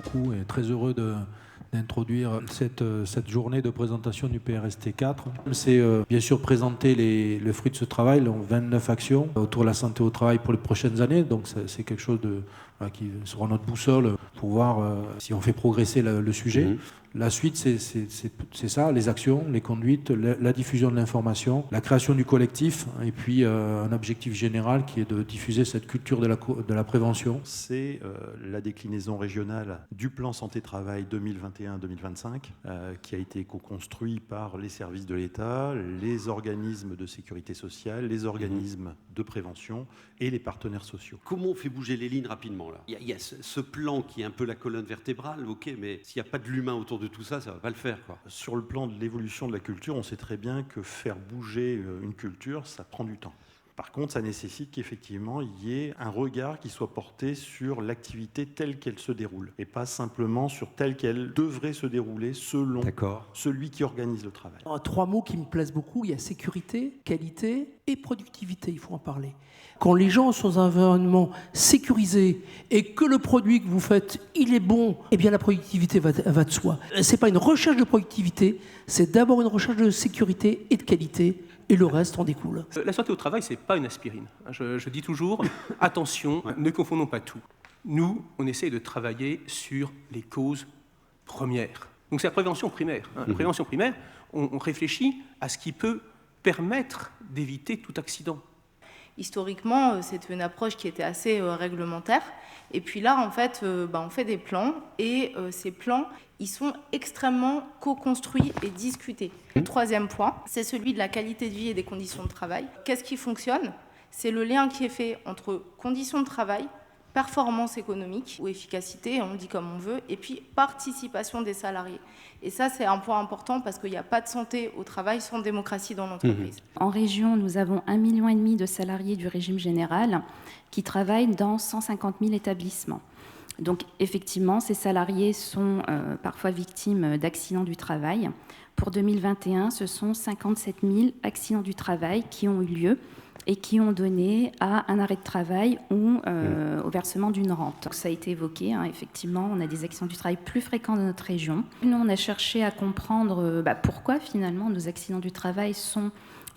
beaucoup et très heureux d'introduire cette journée de présentation du PRST 4. C'est bien sûr présenter le fruit de ce travail, donc 29 actions autour de la santé au travail pour les prochaines années. Donc c'est quelque chose qui sera notre boussole pour voir si on fait progresser le sujet. Mmh. La suite, c'est ça, les actions, les conduites, la diffusion de l'information, la création du collectif, et puis un objectif général qui est de diffuser cette culture de la prévention. C'est la déclinaison régionale du plan santé-travail 2021-2025 qui a été co-construit par les services de l'État, les organismes de sécurité sociale, les organismes de prévention et les partenaires sociaux. Comment on fait bouger les lignes rapidement là ? Il y a ce plan qui est un peu la colonne vertébrale, ok, mais s'il n'y a pas de l'humain autour de tout ça, ça ne va pas le faire, quoi. Sur le plan de l'évolution de la culture, on sait très bien que faire bouger une culture, ça prend du temps. Par contre, ça nécessite qu'effectivement, il y ait un regard qui soit porté sur l'activité telle qu'elle se déroule et pas simplement sur telle qu'elle devrait se dérouler selon celui qui organise le travail. 3 mots qui me plaisent beaucoup, il y a sécurité, qualité et productivité, il faut en parler. Quand les gens sont dans un environnement sécurisé et que le produit que vous faites, il est bon, eh bien la productivité va de soi. Ce n'est pas une recherche de productivité, c'est d'abord une recherche de sécurité et de qualité. Et le reste en découle. La santé au travail, ce n'est pas une aspirine. Je dis toujours, attention, ne confondons pas tout. Nous, on essaie de travailler sur les causes premières. Donc c'est la prévention primaire. La prévention primaire, on réfléchit à ce qui peut permettre d'éviter tout accident. Historiquement, c'était une approche qui était assez réglementaire. Et puis là, en fait, on fait des plans et ces plans, ils sont extrêmement co-construits et discutés. Le 3e point, c'est celui de la qualité de vie et des conditions de travail. Qu'est-ce qui fonctionne ? C'est le lien qui est fait entre conditions de travail, performance économique ou efficacité, on le dit comme on veut, et puis participation des salariés. Et ça, c'est un point important parce qu'il n'y a pas de santé au travail sans démocratie dans l'entreprise. En région, nous avons 1,5 million de salariés du régime général qui travaillent dans 150 000 établissements. Donc, effectivement, ces salariés sont parfois victimes d'accidents du travail. Pour 2021, ce sont 57 000 accidents du travail qui ont eu lieu et qui ont donné à un arrêt de travail ou au versement d'une rente. Donc, ça a été évoqué, effectivement, on a des accidents du travail plus fréquents dans notre région. Nous, on a cherché à comprendre pourquoi, finalement, nos accidents du travail sont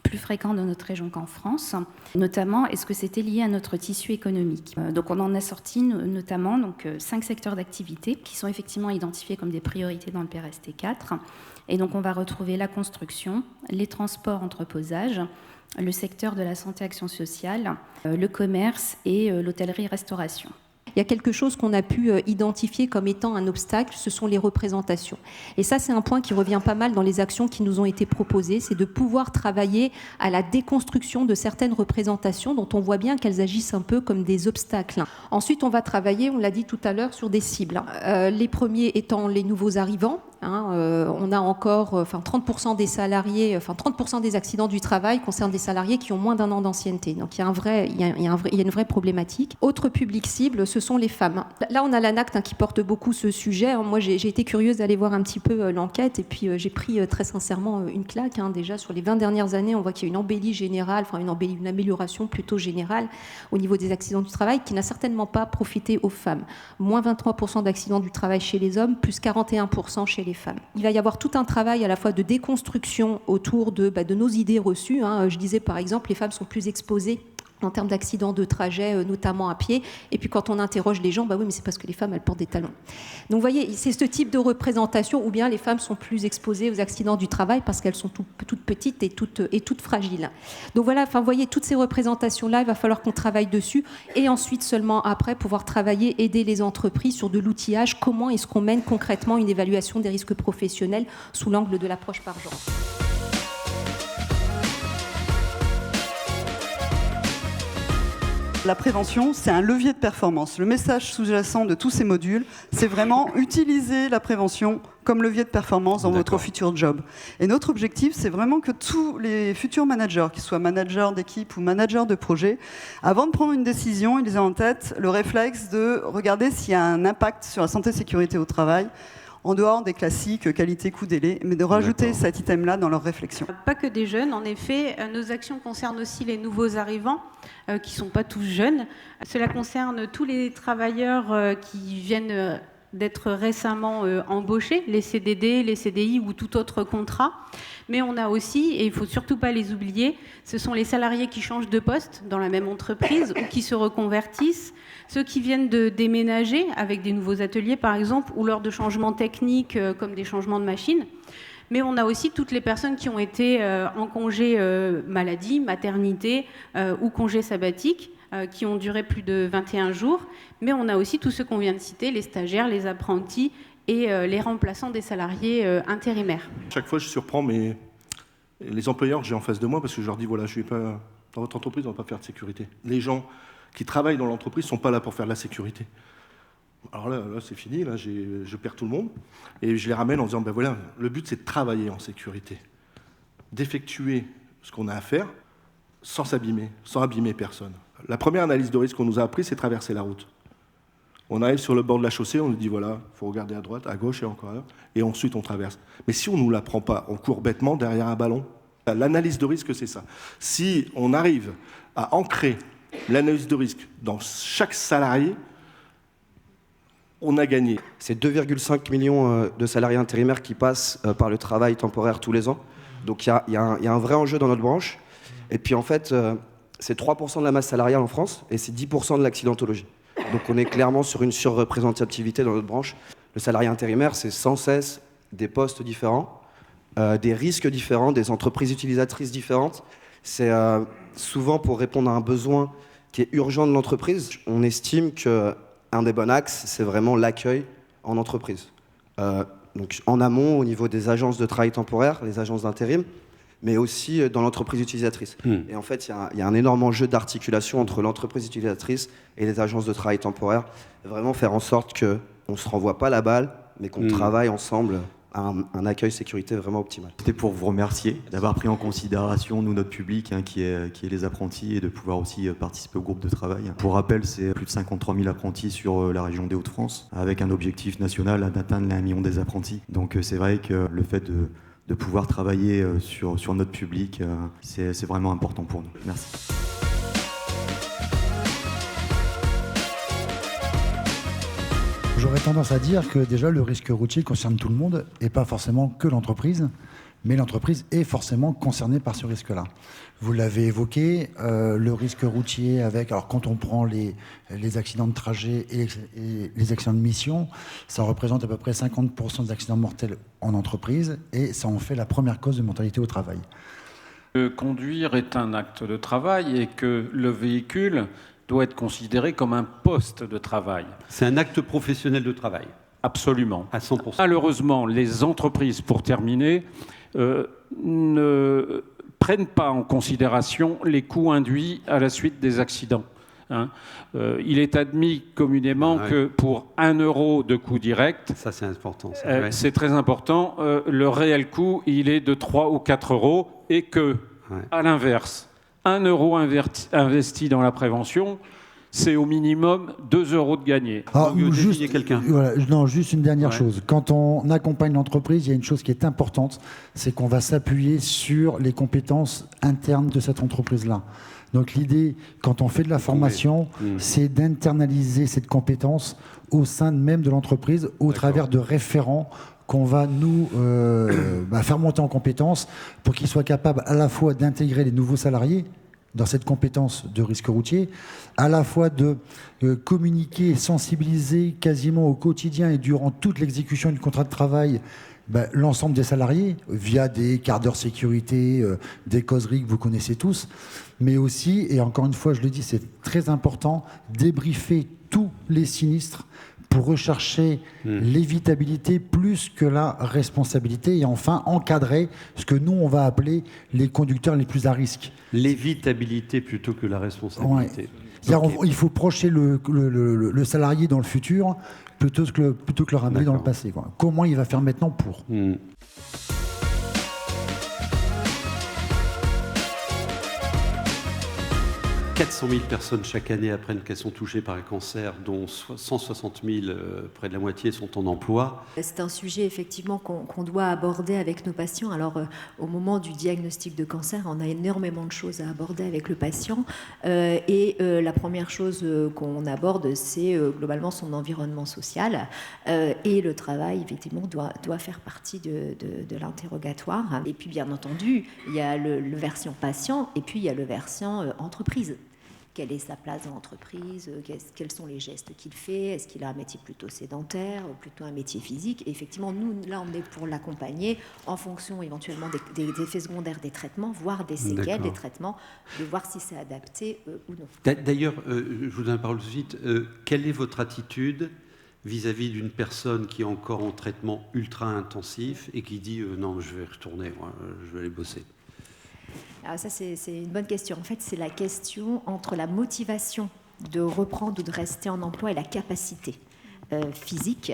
plus fréquents dans notre région qu'en France. Notamment, est-ce que c'était lié à notre tissu économique ? Donc, on en a sorti notamment 5 secteurs d'activité qui sont effectivement identifiés comme des priorités dans le PRST 4. Et donc, on va retrouver la construction, les transports, entreposage, le secteur de la santé action sociale, le commerce et l'hôtellerie-restauration. Il y a quelque chose qu'on a pu identifier comme étant un obstacle, ce sont les représentations. Et ça, c'est un point qui revient pas mal dans les actions qui nous ont été proposées, c'est de pouvoir travailler à la déconstruction de certaines représentations dont on voit bien qu'elles agissent un peu comme des obstacles. Ensuite, on va travailler, on l'a dit tout à l'heure, sur des cibles. Les premiers étant les nouveaux arrivants. On a encore 30% des salariés, 30% des accidents du travail concernent des salariés qui ont moins d'1 an d'ancienneté. Donc il y a une vraie problématique. Autre public cible, ce sont les femmes. Là, on a l'ANACT qui porte beaucoup ce sujet. Moi, j'ai été curieuse d'aller voir un petit peu l'enquête et puis j'ai pris très sincèrement une claque. Déjà, sur les 20 dernières années, on voit qu'il y a une embellie générale, une amélioration plutôt générale au niveau des accidents du travail qui n'a certainement pas profité aux femmes. Moins 23% d'accidents du travail chez les hommes, plus 41% chez les femmes. Il va y avoir tout un travail à la fois de déconstruction autour de nos idées reçues. Je disais par exemple, les femmes sont plus exposées en termes d'accidents de trajet, notamment à pied. Et puis quand on interroge les gens, oui, mais c'est parce que les femmes, elles portent des talons. Donc vous voyez, c'est ce type de représentation où bien les femmes sont plus exposées aux accidents du travail parce qu'elles sont toutes petites et toutes fragiles. Donc voilà, vous voyez, toutes ces représentations-là, il va falloir qu'on travaille dessus et ensuite seulement après pouvoir travailler, aider les entreprises sur de l'outillage. Comment est-ce qu'on mène concrètement une évaluation des risques professionnels sous l'angle de l'approche par genre ? La prévention, c'est un levier de performance. Le message sous-jacent de tous ces modules, c'est vraiment utiliser la prévention comme levier de performance dans votre futur job. Et notre objectif, c'est vraiment que tous les futurs managers, qu'ils soient managers d'équipe ou managers de projet, avant de prendre une décision, ils aient en tête le réflexe de regarder s'il y a un impact sur la santé et sécurité au travail, en dehors des classiques qualité, coût, délai, mais de rajouter cet item-là dans leur réflexion. Pas que des jeunes, en effet, nos actions concernent aussi les nouveaux arrivants, qui ne sont pas tous jeunes. Cela concerne tous les travailleurs qui viennent d'être récemment embauchés, les CDD, les CDI ou tout autre contrat. Mais on a aussi, et il ne faut surtout pas les oublier, ce sont les salariés qui changent de poste dans la même entreprise ou qui se reconvertissent, ceux qui viennent de déménager avec des nouveaux ateliers par exemple, ou lors de changements techniques comme des changements de machines. Mais on a aussi toutes les personnes qui ont été en congé maladie, maternité ou congé sabbatique, qui ont duré plus de 21 jours. Mais on a aussi tous ceux qu'on vient de citer, les stagiaires, les apprentis et les remplaçants des salariés intérimaires. Chaque fois, je surprends les employeurs que j'ai en face de moi parce que je leur dis, voilà, je vais pas, dans votre entreprise, on ne va pas faire de sécurité. Les gens qui travaillent dans l'entreprise ne sont pas là pour faire de la sécurité. Alors là c'est fini, là, je perds tout le monde. Et je les ramène en disant, ben voilà, le but c'est de travailler en sécurité, d'effectuer ce qu'on a à faire sans abîmer personne. La première analyse de risque qu'on nous a appris, c'est traverser la route. On arrive sur le bord de la chaussée, on nous dit, voilà, il faut regarder à droite, à gauche et encore là, et ensuite on traverse. Mais si on ne nous l'apprend pas, on court bêtement derrière un ballon. L'analyse de risque, c'est ça. Si on arrive à ancrer l'analyse de risque dans chaque salarié, on a gagné. C'est 2,5 millions de salariés intérimaires qui passent par le travail temporaire tous les ans. Donc il y a un vrai enjeu dans notre branche. Et puis en fait, c'est 3% de la masse salariale en France et c'est 10% de l'accidentologie. Donc on est clairement sur une surreprésentativité dans notre branche. Le salarié intérimaire, c'est sans cesse des postes différents, des risques différents, des entreprises utilisatrices différentes. C'est souvent pour répondre à un besoin qui est urgent de l'entreprise. On estime qu'un des bons axes, c'est vraiment l'accueil en entreprise. Donc en amont, au niveau des agences de travail temporaire, les agences d'intérim, mais aussi dans l'entreprise utilisatrice. Et en fait, il y a un énorme enjeu d'articulation entre l'entreprise utilisatrice et les agences de travail temporaire. Vraiment faire en sorte qu'on ne se renvoie pas la balle, mais qu'on travaille ensemble à un accueil sécurité vraiment optimal. C'était pour vous remercier d'avoir pris en considération, nous, notre public, qui est les apprentis, et de pouvoir aussi participer au groupe de travail. Pour rappel, c'est plus de 53 000 apprentis sur la région des Hauts-de-France, avec un objectif national d'atteindre les 1 million des apprentis. Donc c'est vrai que le fait de pouvoir travailler sur notre public, c'est vraiment important pour nous. Merci. J'aurais tendance à dire que déjà le risque routier concerne tout le monde et pas forcément que l'entreprise, mais l'entreprise est forcément concernée par ce risque-là. Vous l'avez évoqué, le risque routier avec, alors quand on prend les accidents de trajet et les accidents de mission, ça représente à peu près 50% des accidents mortels en entreprise et ça en fait la première cause de mortalité au travail. Conduire est un acte de travail et que le véhicule doit être considéré comme un poste de travail. C'est un acte professionnel de travail. Absolument. À 100%. Malheureusement, les entreprises, pour terminer, ne prennent pas en considération les coûts induits à la suite des accidents. Il est admis communément que pour 1 euro de coût direct, ça c'est important, c'est très important, le réel coût il est de 3 ou 4 euros et que, à l'inverse, 1 euro investi dans la prévention, c'est au minimum 2 euros de gagné. Juste, voilà, non, juste une dernière chose. Quand on accompagne l'entreprise, il y a une chose qui est importante, c'est qu'on va s'appuyer sur les compétences internes de cette entreprise-là. Donc l'idée, quand on fait de la formation, c'est d'internaliser cette compétence au sein même de l'entreprise, au travers de référents qu'on va nous faire monter en compétences pour qu'ils soient capables à la fois d'intégrer les nouveaux salariés dans cette compétence de risque routier, à la fois de communiquer, sensibiliser quasiment au quotidien et durant toute l'exécution du contrat de travail l'ensemble des salariés via des quarts d'heure sécurité, des causeries que vous connaissez tous, mais aussi, et encore une fois je le dis, c'est très important, débriefer tous les sinistres pour rechercher l'évitabilité plus que la responsabilité et enfin encadrer ce que nous on va appeler les conducteurs les plus à risque. L'évitabilité plutôt que la responsabilité. Ouais. Okay. Il faut projeter le salarié dans le futur plutôt que le ramener dans le passé. Quoi. Comment il va faire maintenant pour 400 000 personnes chaque année apprennent qu'elles sont touchées par un cancer, dont 160 000, près de la moitié, sont en emploi. C'est un sujet effectivement qu'on doit aborder avec nos patients. Alors au moment du diagnostic de cancer, on a énormément de choses à aborder avec le patient. La première chose qu'on aborde, c'est globalement son environnement social. Et le travail, effectivement, doit faire partie de l'interrogatoire. Et puis bien entendu, il y a le version patient et puis il y a le version entreprise. Quelle est sa place dans l'entreprise? Quels sont les gestes qu'il fait? Est-ce qu'il a un métier plutôt sédentaire ou plutôt un métier physique? Et effectivement, nous, là, on est pour l'accompagner en fonction éventuellement des effets secondaires des traitements, voire des séquelles des traitements, de voir si c'est adapté ou non. D'ailleurs, je vous donne la parole tout de suite. Quelle est votre attitude vis-à-vis d'une personne qui est encore en traitement ultra intensif et qui dit non, je vais retourner, moi, je vais aller bosser? Alors ça, c'est une bonne question. En fait, c'est la question entre la motivation de reprendre ou de rester en emploi et la capacité physique.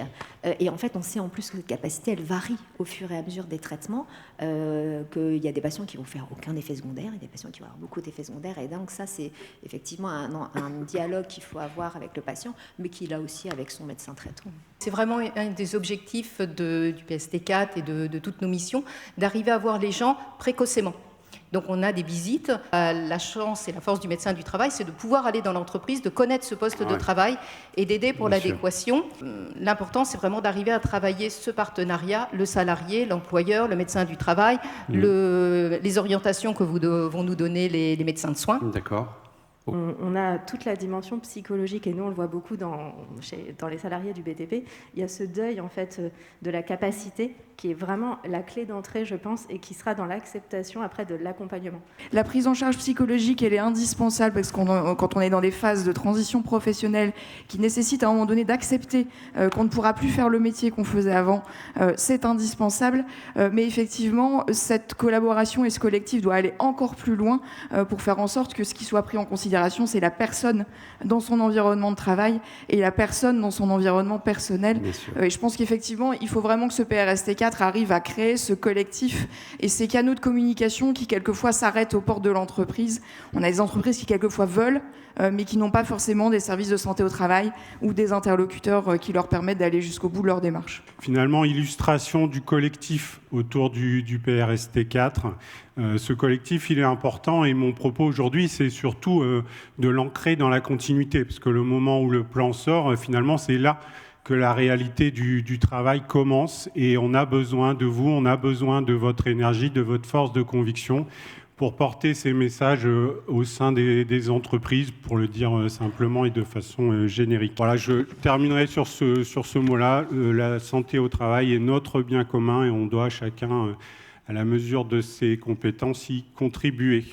Et en fait, on sait en plus que cette capacité, elle varie au fur et à mesure des traitements, qu'il y a des patients qui vont faire aucun effet secondaire et des patients qui vont avoir beaucoup d'effets secondaires. Et donc ça, c'est effectivement un dialogue qu'il faut avoir avec le patient, mais qu'il a aussi avec son médecin traitant. C'est vraiment un des objectifs du PST4 et de toutes nos missions, d'arriver à voir les gens précocement. Donc on a des visites. La chance et la force du médecin du travail, c'est de pouvoir aller dans l'entreprise, de connaître ce poste de travail et d'aider pour l'adéquation. L'important, c'est vraiment d'arriver à travailler ce partenariat, le salarié, l'employeur, le médecin du travail, les orientations que vont nous donner les médecins de soins. D'accord. On a toute la dimension psychologique et nous on le voit beaucoup dans les salariés du BTP. Il y a ce deuil en fait de la capacité qui est vraiment la clé d'entrée, je pense, et qui sera dans l'acceptation après de l'accompagnement. La prise en charge psychologique, elle est indispensable parce que quand on est dans des phases de transition professionnelle qui nécessitent à un moment donné d'accepter qu'on ne pourra plus faire le métier qu'on faisait avant, c'est indispensable. Mais effectivement, cette collaboration et ce collectif doit aller encore plus loin pour faire en sorte que ce qui soit pris en considération, c'est la personne dans son environnement de travail et la personne dans son environnement personnel. Et je pense qu'effectivement, il faut vraiment que ce PRST4 arrive à créer ce collectif et ces canaux de communication qui quelquefois s'arrêtent aux portes de l'entreprise. On a des entreprises qui quelquefois veulent, mais qui n'ont pas forcément des services de santé au travail ou des interlocuteurs qui leur permettent d'aller jusqu'au bout de leur démarche. Finalement, illustration du collectif autour du PRST4. Ce collectif, il est important et mon propos aujourd'hui, c'est surtout de l'ancrer dans la continuité, parce que le moment où le plan sort, finalement, c'est là que la réalité du travail commence et on a besoin de vous, on a besoin de votre énergie, de votre force de conviction pour porter ces messages au sein des entreprises, pour le dire simplement et de façon générique. Voilà, je terminerai sur ce mot-là. La santé au travail est notre bien commun et on doit chacun, à la mesure de ses compétences, y contribuer.